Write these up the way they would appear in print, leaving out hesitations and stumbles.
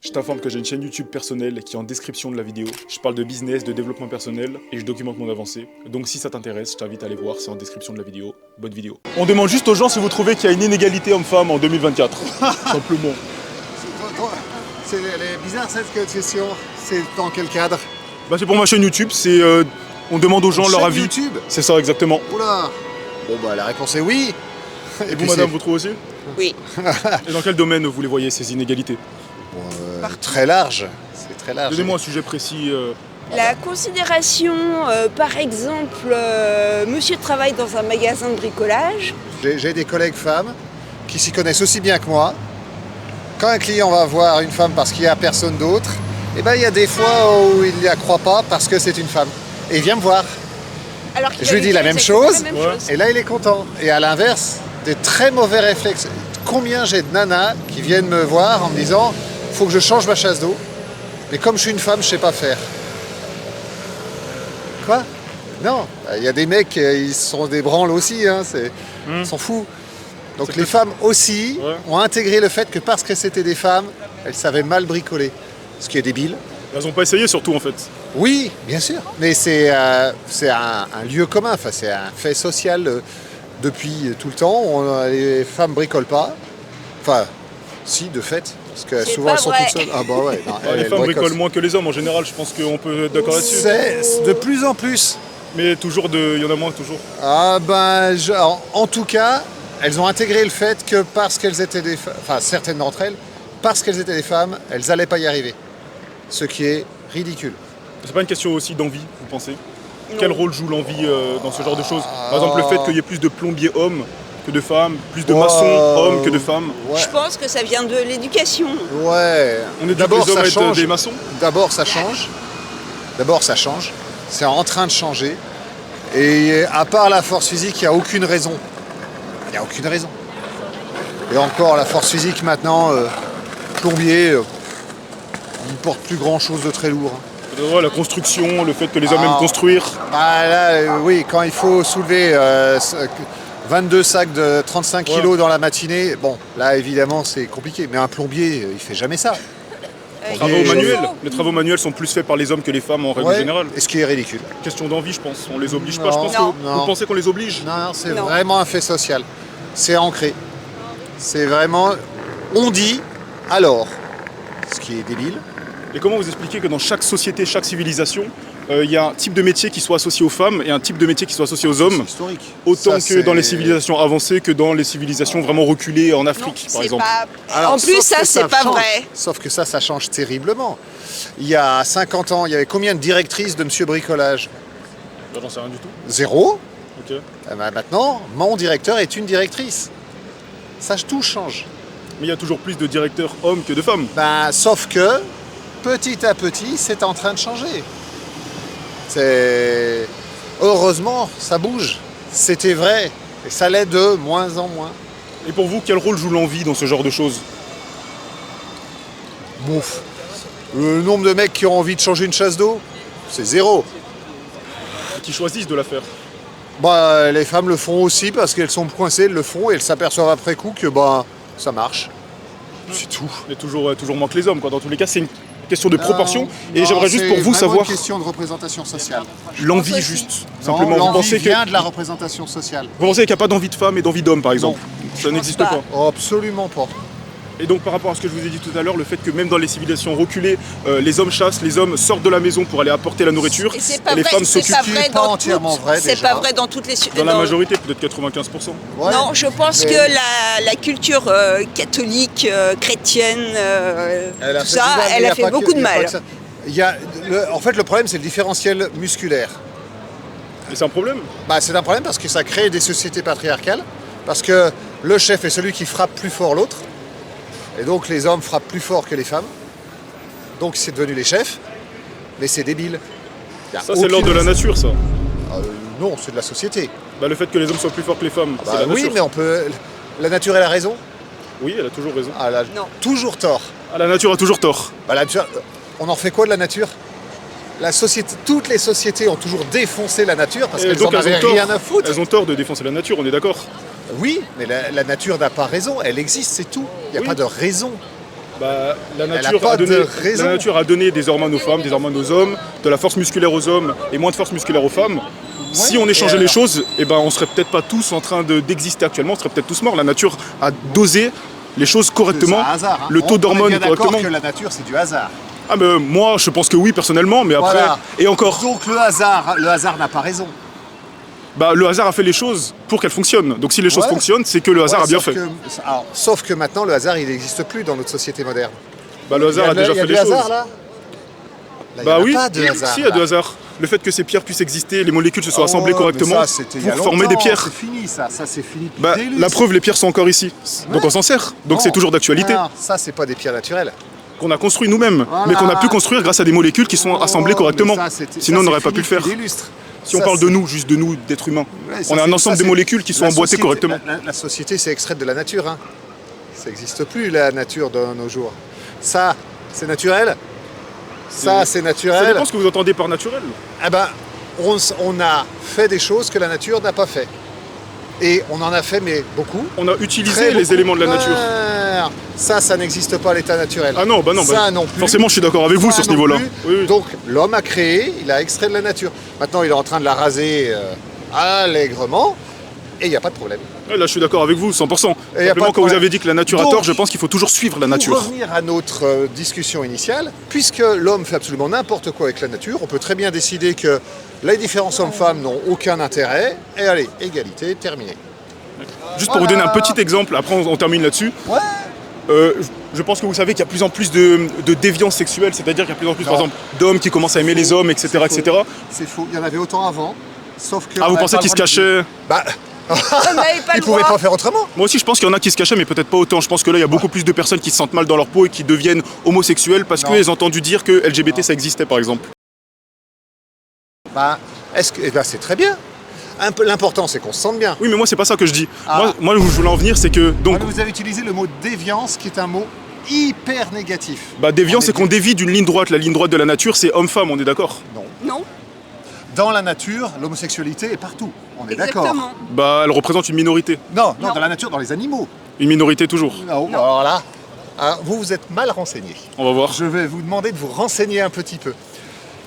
Je t'informe que j'ai une chaîne YouTube personnelle qui est en description de la vidéo. Je parle de business, de développement personnel et je documente mon avancée. Donc si ça t'intéresse, je t'invite à aller voir, c'est en description de la vidéo. Bonne vidéo. On demande juste aux gens si vous trouvez qu'il y a une inégalité homme-femme en 2024. Simplement. Elle est bizarre cette question. C'est dans quel cadre? Bah c'est pour ma chaîne YouTube, c'est on demande aux gens leur avis. YouTube. C'est ça exactement. Oula. Bon bah la réponse est oui. Et vous madame, vous trouvez aussi? Oui. Et dans quel domaine vous les voyez ces inégalités? Bon, très large. C'est très large. Donnez-moi un sujet précis. La considération, par exemple, monsieur travaille dans un magasin de bricolage. J'ai des collègues femmes qui s'y connaissent aussi bien que moi. Quand un client va voir une femme parce qu'il n'y a personne d'autre, eh ben, il y a des fois où il n'y la croit pas parce que c'est une femme. Et il vient me voir. Alors Je lui dis la même chose, chose. et là il est content. Et à l'inverse, des très mauvais réflexes. Combien j'ai de nanas qui viennent me voir en me disant « faut que je change ma chasse d'eau, mais comme je suis une femme, je sais pas faire ». Quoi? Non, il y a des mecs, ils sont des branles aussi, hein, ils s'en foutent. Donc les femmes aussi ont intégré le fait que parce que c'était des femmes, elles savaient mal bricoler. Ce qui est débile. Elles n'ont pas essayé surtout en fait. Oui, bien sûr, mais c'est un lieu commun, enfin, c'est un fait social depuis tout le temps. Les femmes bricolent pas. Enfin, si, de fait, parce que C'est souvent pas elles sont vrai. toutes seules. Ah bah ouais, non, Les elles femmes bricolent. bricolent moins que les hommes en général, je pense qu'on peut être d'accord là-dessus. C'est de plus en plus. Mais toujours il y en a moins toujours. Ah ben, en tout cas, elles ont intégré le fait que parce qu'elles étaient des femmes, enfin certaines d'entre elles, parce qu'elles étaient des femmes, elles n'allaient pas y arriver. Ce qui est ridicule. C'est pas une question aussi d'envie, vous pensez? Non. Quel rôle joue l'envie dans ce genre de choses? Par exemple, le fait qu'il y ait plus de plombiers hommes que de femmes, plus de maçons hommes que de femmes. Ouais. Je pense que ça vient de l'éducation. Ouais. On est D'abord les hommes ça à être change. des maçons. D'abord ça change. D'abord ça change. C'est en train de changer. Et à part la force physique, il n'y a aucune raison. Il n'y a aucune raison. Et encore la force physique maintenant, plombier, il ne porte plus grand chose de très lourd. Ouais, la construction, le fait que les hommes aiment construire. Bah là, oui, quand il faut soulever 22 sacs de 35 kilos dans la matinée, bon, là évidemment c'est compliqué. Mais un plombier, il fait jamais ça. Travaux je- manuels. Les travaux manuels sont plus faits par les hommes que les femmes en règle Ouais, générale. et ce qui est ridicule. Question d'envie, je pense. On les oblige pas. Non, Je pense non. que vous pensez qu'on les oblige? Non, non, c'est Non. vraiment un fait social. C'est ancré. C'est vraiment... On dit, alors, ce qui est débile. Et comment vous expliquez que dans chaque société, chaque civilisation, il y a un type de métier qui soit associé aux femmes et un type de métier qui soit associé aux hommes? C'est historique. Autant Ça, que dans les c'est- civilisations avancées que dans les civilisations vraiment reculées en Afrique, par C'est exemple. pas... Alors, en plus, sauf ça, que c'est pas change. vrai. Sauf que ça change terriblement. Il y a 50 ans, il y avait combien de directrices de Monsieur Bricolage? J'en sais rien du tout. 0. Ok. Eh ben maintenant, mon directeur est une directrice. Ça, tout change. Mais il y a toujours plus de directeurs hommes que de femmes. Ben, sauf que, petit à petit, c'est en train de changer. C'est... Heureusement, ça bouge. C'était vrai. Et ça l'est de moins en moins. Et pour vous, quel rôle joue l'envie dans ce genre de choses? Bouf. Le nombre de mecs qui ont envie de changer une chasse d'eau, c'est 0. Qui choisissent de la faire? Bah, les femmes le font aussi parce qu'elles sont coincées, elles le font et elles s'aperçoivent après coup que bah, ça marche. C'est tout. Mais toujours moins que les hommes, quoi. Dans tous les cas, c'est une question de proportion. Et Non, j'aimerais juste c'est pour vous vraiment savoir une question de représentation sociale. l'envie aussi. juste. Non, Simplement, vous l'envie pensez vient que de la représentation sociale. vous pensez qu'il n'y a pas d'envie de femme et d'envie d'homme, par exemple? Ça n'existe pas. pas. Oh, absolument pas. Et donc par rapport à ce que je vous ai dit tout à l'heure, le fait que même dans les civilisations reculées, les hommes chassent, les hommes sortent de la maison pour aller apporter la nourriture, Et c'est pas les vrai, femmes c'est s'occupent pas vrai pas dans entièrement toutes. vrai, C'est déjà. pas vrai dans toutes les. dans la majorité, peut-être 95%. Ouais. Non, je pense Mais- que la culture catholique, chrétienne, Elle a tout fait ça, du mal, mais elle il y a fait pas beaucoup que- de il y a pas mal. que ça. En fait, le problème, c'est le différentiel musculaire. Et c'est un problème. Bah, c'est un problème parce que ça crée des sociétés patriarcales. Parce que le chef est celui qui frappe plus fort l'autre. Et donc, les hommes frappent plus fort que les femmes. Donc, c'est devenu les chefs. Mais c'est débile. Il y a Ça, c'est l'ordre de la aucune- nature, ça. Non, c'est de la société. Bah, le fait que les hommes soient plus forts que les femmes, Bah c'est la oui, nature. mais on peut. La nature, elle a raison. Oui, elle a toujours raison. Ah, elle a Non. toujours tort. Ah, la nature a toujours tort. Bah, la nature, on en fait quoi de la nature? La société, toutes les sociétés ont toujours défoncé la nature parce Et qu'elles donc, en avaient ont tort. rien à foutre. Elles ont tort de défoncer la nature, on est d'accord. Oui, mais la nature n'a pas raison. Elle existe, c'est tout. Il n'y a Oui. pas de raison. Bah, la Elle a nature, pas a donné, de raison. la nature a donné des hormones aux femmes, des hormones aux hommes, de la force musculaire aux hommes et moins de force musculaire aux femmes. Si on échangeait les choses, eh ben, on serait peut-être pas tous en train d'exister actuellement, on serait peut-être tous morts. La nature a dosé les choses correctement, C'est un hasard, hein. le taux d'hormones On est bien d'accord correctement. que la nature, c'est du hasard. Ah ben, moi, je pense que oui, personnellement, mais après... Voilà. Et encore, Donc le hasard n'a pas raison. bah, le hasard a fait les choses pour qu'elles fonctionnent. Donc si les choses Ouais. fonctionnent, c'est que le hasard Ouais, a bien sauf fait. sauf que maintenant, le hasard, il n'existe plus dans notre société moderne. Bah, le hasard a déjà Il y a fait du les choses. hasard, là. Là, il y Bah en a oui, pas de hasard. si, il y a là. du hasard. Le fait que ces pierres puissent exister, les molécules se soient assemblées Oh, correctement mais ça, c'était il y a pour former des longtemps, pierres. C'est fini, ça c'est fini. depuis Bah, des lustres. la preuve, les pierres sont encore ici. Donc Ouais. on s'en sert. Donc Non. c'est toujours d'actualité. Non, ça, c'est pas des pierres naturelles. Qu'on a construit nous-mêmes, Voilà. mais qu'on a pu construire grâce à des molécules qui sont assemblées Oh, correctement. mais ça, c'était- Sinon, ça, on n'aurait c'est pas pu le fini faire. depuis des lustres. Si on Ça, parle c'est- de nous, juste de nous, d'êtres humains, Ouais, ça, on a un c'est- ensemble ça, de c'est- molécules qui sont la emboîtées société- correctement. La société s'est extraite de la nature. Hein. Ça n'existe plus, la nature, de nos jours. Ça, c'est naturel. Ça, c'est Ça naturel. dépend ce que vous entendez par naturel. Eh ben, on a fait des choses que la nature n'a pas fait. Et on en a fait, mais beaucoup. On a utilisé Très les beaucoup. éléments de la nature. Ça n'existe pas à l'état naturel. Ah non, bah non. Ça bah, non plus. Forcément, je suis d'accord avec vous Ça sur ce non niveau-là. plus. Oui, oui. Donc l'homme a créé, il a extrait de la nature. Maintenant, il est en train de la raser allègrement et il n'y a pas de problème. Ouais, là, je suis d'accord avec vous, 100%. Et y a Simplement, pas de quand vous problème. avez dit que la nature a Donc, tort, je pense qu'il faut toujours suivre la Pour nature. revenir à notre discussion initiale, puisque l'homme fait absolument n'importe quoi avec la nature, on peut très bien décider que les différences hommes-femmes n'ont aucun intérêt. Et allez, égalité, terminé. Juste pour vous donner un petit exemple, après on termine là-dessus. Ouais. Je pense que vous savez qu'il y a de plus en plus de déviance sexuelle, c'est-à-dire qu'il y a de plus en plus, Non. par exemple, d'hommes qui commencent à aimer les hommes, etc., etc. C'est faux. Il y en avait autant avant, sauf que. Ah, on vous avait pensez pas qu'ils se le droit de- cachaient? Bah, On n'avait pas ils le pouvaient droit. pas faire autrement. Moi aussi, je pense qu'il y en a qui se cachaient, mais peut-être pas autant. Je pense que là, il y a beaucoup plus de personnes qui se sentent mal dans leur peau et qui deviennent homosexuels parce Non. qu'elles ont entendu dire que LGBT ça existait, par exemple. Bah, est-ce que. Eh ben, c'est très bien. L'important, c'est qu'on se sente bien. Oui, mais moi, c'est pas ça que je dis. Ah. Moi, où je voulais en venir, c'est que. Donc, Voilà, vous avez utilisé le mot déviance, qui est un mot hyper négatif. bah, déviance, On c'est qu'on dévie d'une ligne droite. La ligne droite de la nature, c'est homme-femme, on est d'accord? Non. Non, Dans la nature, l'homosexualité est partout. On est d'accord. exactement. Bah, elle représente une minorité. Non, non, Non. dans la nature, dans les animaux. Une minorité toujours. Non, alors là, vous êtes mal renseigné. On va voir. Je vais vous demander de vous renseigner un petit peu.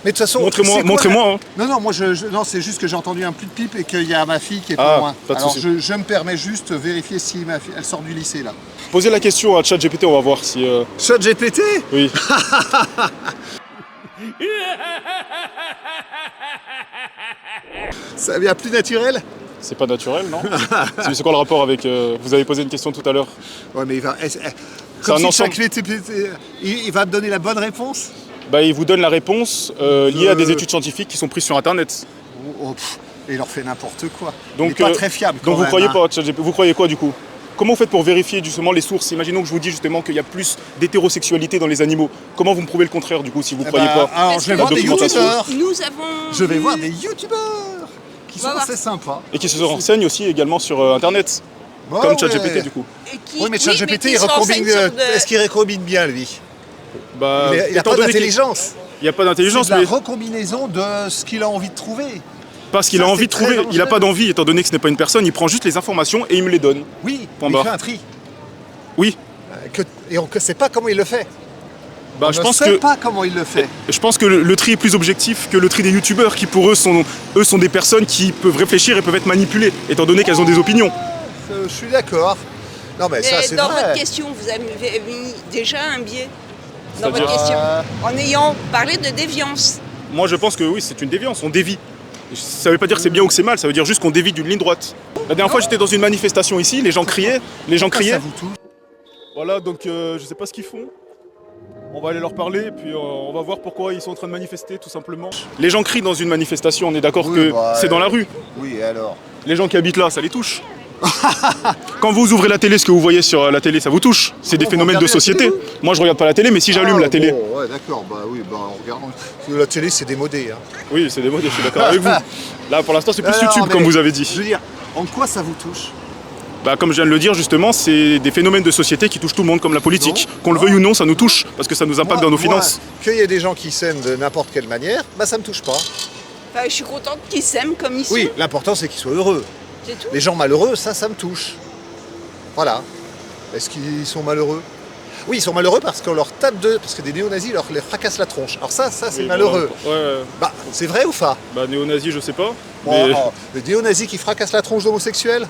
Mais de toute façon, Montrez-moi, c'est quoi montrez-moi. Hein. Non, non, moi, non, c'est juste que j'ai entendu un plus de pipe et qu'il y a ma fille qui est Ah, pas loin. pas de Alors, souci. je me permets juste de vérifier si ma fille, elle sort du lycée, là. Posez la question à ChatGPT, on va voir si. Chat GPT Oui. Ça devient plus naturel. C'est pas naturel, non? C'est quoi le rapport avec. Vous avez posé une question tout à l'heure. Ouais, mais il va... C'est Comme un si ensemble. ChatGPT, il va me donner la bonne réponse. Bah, il vous donne la réponse liée à des études scientifiques qui sont prises sur Internet. Et il leur fait n'importe quoi. Donc, il est pas très fiable. Donc quand vous même, croyez hein. pas ChatGPT? Vous croyez quoi du coup? Comment vous faites pour vérifier justement les sources? Imaginons que je vous dis justement qu'il y a plus d'hétérosexualité dans les animaux. Comment vous me prouvez le contraire du coup si vous Eh croyez ben, pas? alors, Parce je vais que voir des documentation. youtubeurs. Nous avons. Je vais vu- voir des youtubeurs qui sont Va voir. assez sympas. Et qui se renseignent aussi également sur Internet, Bah comme ouais. ChatGPT du coup. et qui- Oui, mais ChatGPT, qui il se recombine. renseigne sur de- Est-ce qu'il recombine bien, lui Bah, Il n'a étant pas donné qu'il- d'intelligence. Il n'y a pas C'est d'intelligence, de la mais recombinaison de ce qu'il a envie de trouver. parce qu'il ça, a envie c'est de trouver. très Il n'a pas dangereux. d'envie, étant donné que ce n'est pas une personne, il prend juste les informations et il me les donne. Oui, Point il barre. fait un tri. Oui. Et on ne sait pas comment il le fait. Bah, on je ne pense sait que. pas comment il le fait. Je pense que le tri est plus objectif que le tri des youtubeurs qui pour eux sont des personnes qui peuvent réfléchir et peuvent être manipulées, étant donné qu'elles ont des opinions. Je suis d'accord. Non, mais ça, Mais c'est dans vrai. votre question, vous avez mis déjà un biais dans C'est-à-dire votre question, en ayant parlé de déviance. Moi je pense que oui, c'est une déviance, on dévie. Ça veut pas dire que c'est bien ou que c'est mal, ça veut dire juste qu'on dévie d'une ligne droite. La dernière fois j'étais dans une manifestation ici, les gens criaient, Pourquoi ça vous touche? Voilà, donc je sais pas ce qu'ils font. On va aller leur parler et puis on va voir pourquoi ils sont en train de manifester tout simplement. Les gens crient dans une manifestation, on est d'accord Oui, que bah, c'est dans la rue. Oui, et alors? Les gens qui habitent là, ça les touche. Quand vous ouvrez la télé, ce que vous voyez sur la télé, ça vous touche. C'est des Vous phénomènes de regardez la société. télé, Moi je regarde pas la télé, mais si j'allume la télé. Bon, ouais, d'accord, bah oui, bah on regarde. Parce que la télé, c'est démodé. Hein. Oui, c'est des mots, je suis d'accord avec vous. Là pour l'instant c'est plus Alors, YouTube mais comme vous avez dit. Je veux dire, en quoi ça vous touche? Bah, comme je viens de le dire justement, c'est des phénomènes de société qui touchent tout le monde comme la politique. Non. Qu'on le veuille ou non, ça nous touche parce que ça nous impacte dans nos finances. Qu'il y ait des gens qui s'aiment de n'importe quelle manière, bah ça me touche pas. Enfin, je suis contente qu'ils s'aiment comme ils sont. Oui, l'important c'est qu'ils soient heureux. C'est tout. Les gens malheureux, ça me touche. Voilà. Est-ce qu'ils sont malheureux? Oui, ils sont malheureux parce qu'on leur tape parce que des néo-nazis leur les fracassent la tronche. Alors ça c'est Oui, malheureux. voilà. Ouais, Bah, c'est vrai ou pas? bah néo-nazi, je sais pas. Bon, Mais les néo-nazis qui fracassent la tronche d'homosexuels?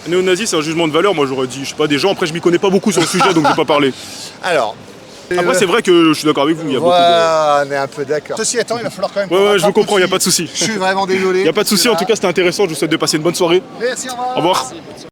néo-nazi, c'est un jugement de valeur, moi j'aurais dit. Je sais pas, des gens, après je m'y connais pas beaucoup sur le sujet, donc je vais pas parler. Alors. Après, c'est vrai que je suis d'accord avec vous. Il y a Voilà, on est un peu d'accord. Ceci étant, il va falloir quand même. Ouais, je vous comprends, il n'y a pas de souci. Je suis vraiment désolé. Il n'y a pas de souci, en tout cas c'était intéressant, je vous souhaite de passer une bonne soirée. Merci, au revoir. Au revoir.